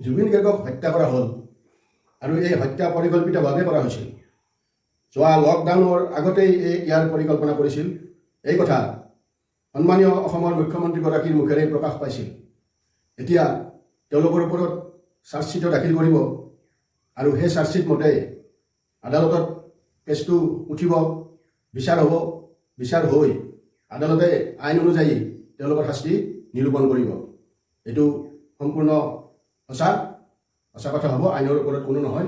জুবিন গাৰ্গক হত্যা কৰা হ'ল আৰু এই হত্যা পৰিকল্পিতভাৱে কৰা হৈছিল। যোৱা লকডাউনৰ আগতেই ইয়াৰ পৰিকল্পনা কৰিছিল। এই কথা সন্মানীয় অসমৰ মুখ্যমন্ত্ৰীগৰাকীৰ মুখেৰে প্ৰকাশ পাইছিল। এতিয়া তেওঁলোকৰ ওপৰত চাৰ্জশ্বিট দাখিল কৰিব আৰু সেই চাৰ্জশ্বিট মতে আদালতত কেছটো উঠিব, বিচাৰ হ'ব। বিচাৰ হৈ আদালতে আইন অনুযায়ী তেওঁলোকৰ শাস্তি নিৰূপণ কৰিব। এইটো সম্পূৰ্ণ সঁচা কথা হ'ব, আইনৰ ওপৰত কোনো নহয়।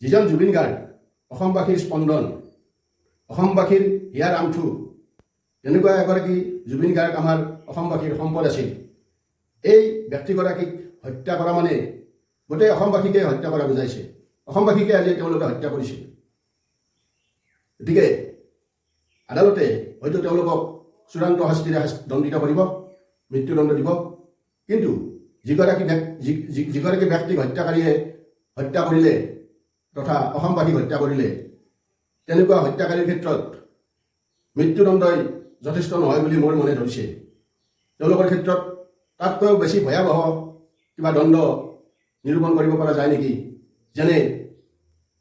যিজন জুবিন গাৰ্গ অসমবাসীৰ স্পন্দন, অসমবাসীৰ হিয়াৰ আমঠু, তেনেকুৱা এগৰাকী জুবিন গাৰ্গ আমাৰ অসমবাসীৰ সম্পদ আছিল। এই ব্যক্তিগৰাকীক হত্যা কৰা মানে গোটেই অসমবাসীকে হত্যা কৰা বুজাইছে। অসমবাসীকে আজি তেওঁলোকে হত্যা কৰিছে। গতিকে আদালতে হয়তো তেওঁলোকক চূড়ান্ত শাস্তিৰে দণ্ডিত কৰিব, মৃত্যুদণ্ড দিব। কিন্তু যিগৰাকী ব্যক্তিক হত্যাকাৰীয়ে হত্যা কৰিলে তথা অসমবাসীক হত্যা কৰিলে, তেনেকুৱা হত্যাকাৰীৰ ক্ষেত্ৰত মৃত্যুদণ্ডই যথেষ্ট নহয় বুলি মোৰ মনে ধৰিছে। তেওঁলোকৰ ক্ষেত্ৰত তাতকৈও বেছি ভয়াৱহ কিবা দণ্ড নিৰূপণ কৰিব পৰা যায় নেকি? যেনে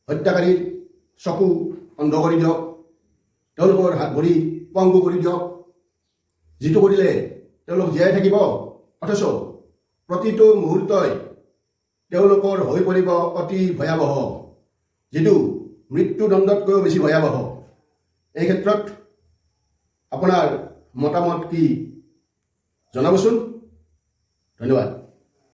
হত্যাকাৰীৰ চকু অন্ধ কৰি দিয়ক, তেওঁলোকৰ হাত ভৰি পংগু কৰি দিয়ক, যিটো কৰিলে তেওঁলোক জীয়াই থাকিব, অথচ প্ৰতিটো মুহূৰ্তই তেওঁলোকৰ হৈ পৰিব অতি ভয়াৱহ, যিটো মৃত্যুদণ্ডতকৈও বেছি ভয়াৱহ। এই ক্ষেত্ৰত আপোনাৰ মতামত কি জনাবচোন। ধন্যবাদ।